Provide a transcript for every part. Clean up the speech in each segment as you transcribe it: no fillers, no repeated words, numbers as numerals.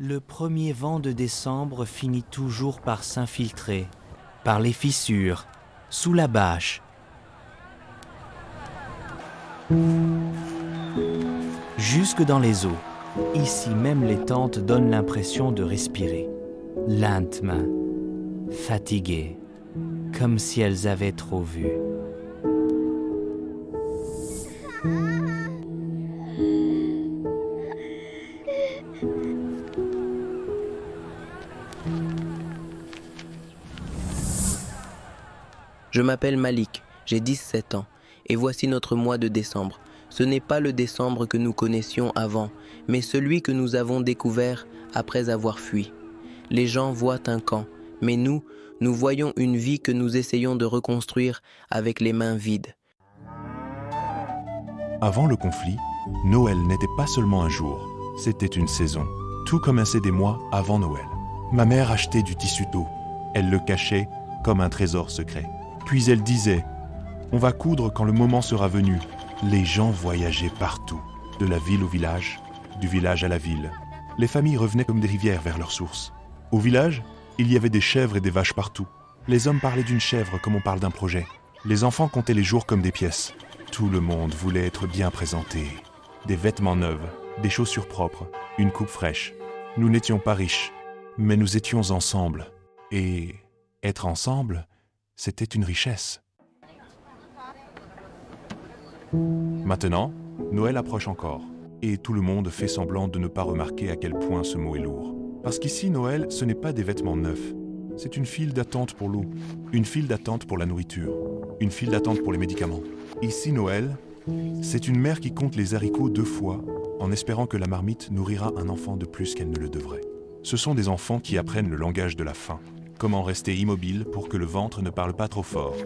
Le premier vent de décembre finit toujours par s'infiltrer, par les fissures, sous la bâche. Jusque dans les eaux. Ici même les tentes donnent l'impression de respirer. Lentement, fatiguées, comme si elles avaient trop vu. Je m'appelle Malik, j'ai 17 ans, et voici notre mois de décembre. Ce n'est pas le décembre que nous connaissions avant, mais celui que nous avons découvert après avoir fui. Les gens voient un camp, mais nous voyons une vie que nous essayons de reconstruire avec les mains vides. Avant le conflit, Noël n'était pas seulement un jour, c'était une saison. Tout commençait des mois avant Noël. Ma mère achetait du tissu d'eau. Elle le cachait comme un trésor secret. Puis elle disait « On va coudre quand le moment sera venu ». Les gens voyageaient partout, de la ville au village, du village à la ville. Les familles revenaient comme des rivières vers leur source. Au village, il y avait des chèvres et des vaches partout. Les hommes parlaient d'une chèvre comme on parle d'un projet. Les enfants comptaient les jours comme des pièces. Tout le monde voulait être bien présenté. Des vêtements neufs, des chaussures propres, une coupe fraîche. Nous n'étions pas riches, mais nous étions ensemble. Et être ensemble, c'était une richesse. Maintenant, Noël approche encore, et tout le monde fait semblant de ne pas remarquer à quel point ce mot est lourd. Parce qu'ici, Noël, ce n'est pas des vêtements neufs. C'est une file d'attente pour l'eau, une file d'attente pour la nourriture, une file d'attente pour les médicaments. Ici, Noël, c'est une mère qui compte les haricots 2 fois, en espérant que la marmite nourrira un enfant de plus qu'elle ne le devrait. Ce sont des enfants qui apprennent le langage de la faim. Comment rester immobile pour que le ventre ne parle pas trop fort.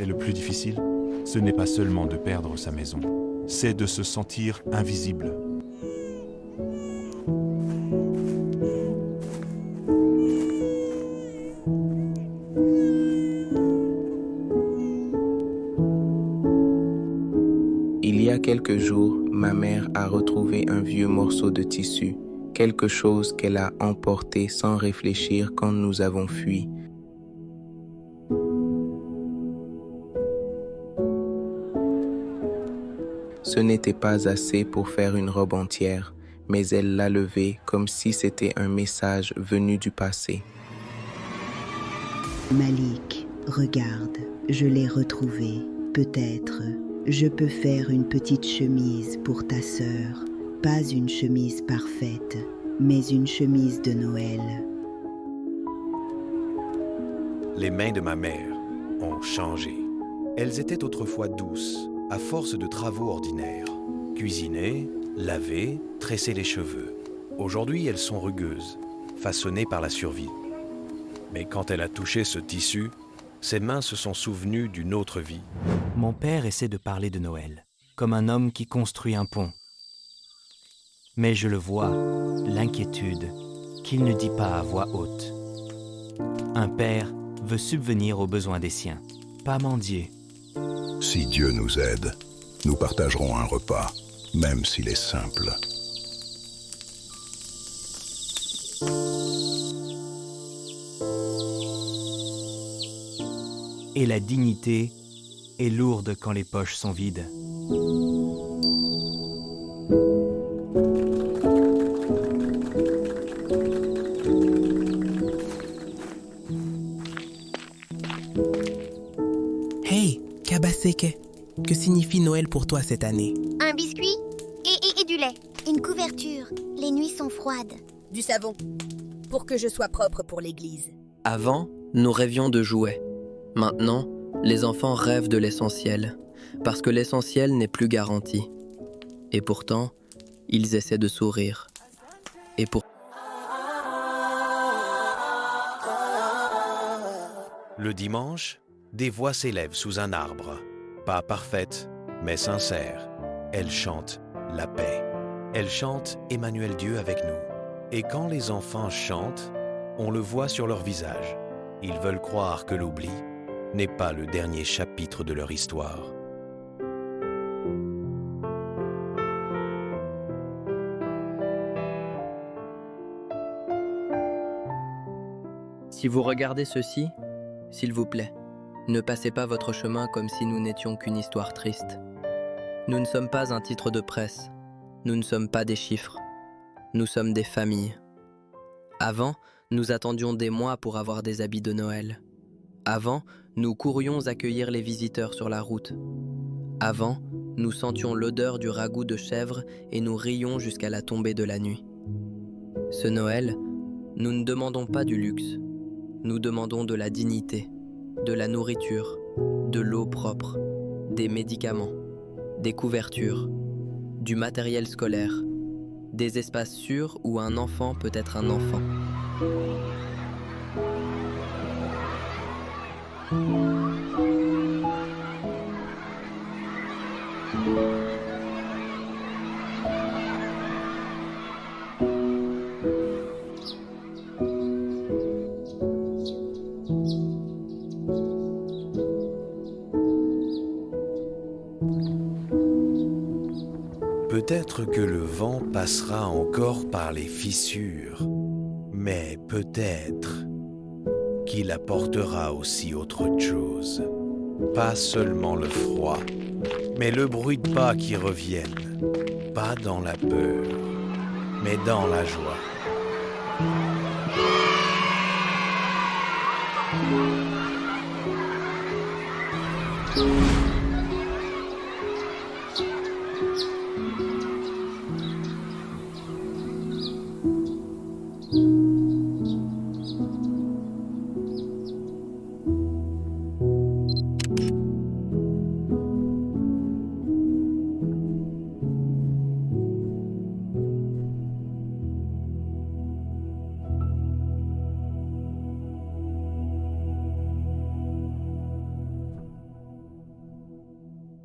Et le plus difficile, ce n'est pas seulement de perdre sa maison, c'est de se sentir invisible. Il y a quelques jours, ma mère a retrouvé un vieux morceau de tissu, quelque chose qu'elle a emporté sans réfléchir quand nous avons fui. Ce n'était pas assez pour faire une robe entière, mais elle l'a levé comme si c'était un message venu du passé. Malik, regarde, je l'ai retrouvé. Peut-être, je peux faire une petite chemise pour ta sœur. Pas une chemise parfaite, mais une chemise de Noël. Les mains de ma mère ont changé. Elles étaient autrefois douces, à force de travaux ordinaires. Cuisiner, laver, tresser les cheveux. Aujourd'hui, elles sont rugueuses, façonnées par la survie. Mais quand elle a touché ce tissu, ses mains se sont souvenues d'une autre vie. Mon père essaie de parler de Noël, comme un homme qui construit un pont. Mais je le vois, l'inquiétude, qu'il ne dit pas à voix haute. Un père veut subvenir aux besoins des siens, pas mendier. Si Dieu nous aide, nous partagerons un repas, même s'il est simple. Et la dignité est lourde quand les poches sont vides. Hey, Kabaseke, que signifie Noël pour toi cette année? Un biscuit et du lait. Une couverture. Les nuits sont froides. Du savon, pour que je sois propre pour l'église. Avant, nous rêvions de jouets. Maintenant, les enfants rêvent de l'essentiel, parce que l'essentiel n'est plus garanti. Et pourtant, ils essaient de sourire. Et pour... Le dimanche, des voix s'élèvent sous un arbre. Pas parfaites, mais sincères. Elles chantent la paix. Elles chantent Emmanuel Dieu avec nous. Et quand les enfants chantent, on le voit sur leur visage. Ils veulent croire que l'oubli n'est pas le dernier chapitre de leur histoire. Si vous regardez ceci, s'il vous plaît, ne passez pas votre chemin comme si nous n'étions qu'une histoire triste. Nous ne sommes pas un titre de presse, nous ne sommes pas des chiffres, nous sommes des familles. Avant, nous attendions des mois pour avoir des habits de Noël. Avant, nous courions accueillir les visiteurs sur la route. Avant, nous sentions l'odeur du ragoût de chèvre et nous rions jusqu'à la tombée de la nuit. Ce Noël, nous ne demandons pas du luxe, nous demandons de la dignité, de la nourriture, de l'eau propre, des médicaments, des couvertures, du matériel scolaire, des espaces sûrs où un enfant peut être un enfant. Peut-être que le vent passera encore par les fissures, mais peut-être qu'il apportera aussi autre chose. Pas seulement le froid, mais le bruit de pas qui reviennent, pas dans la peur, mais dans la joie.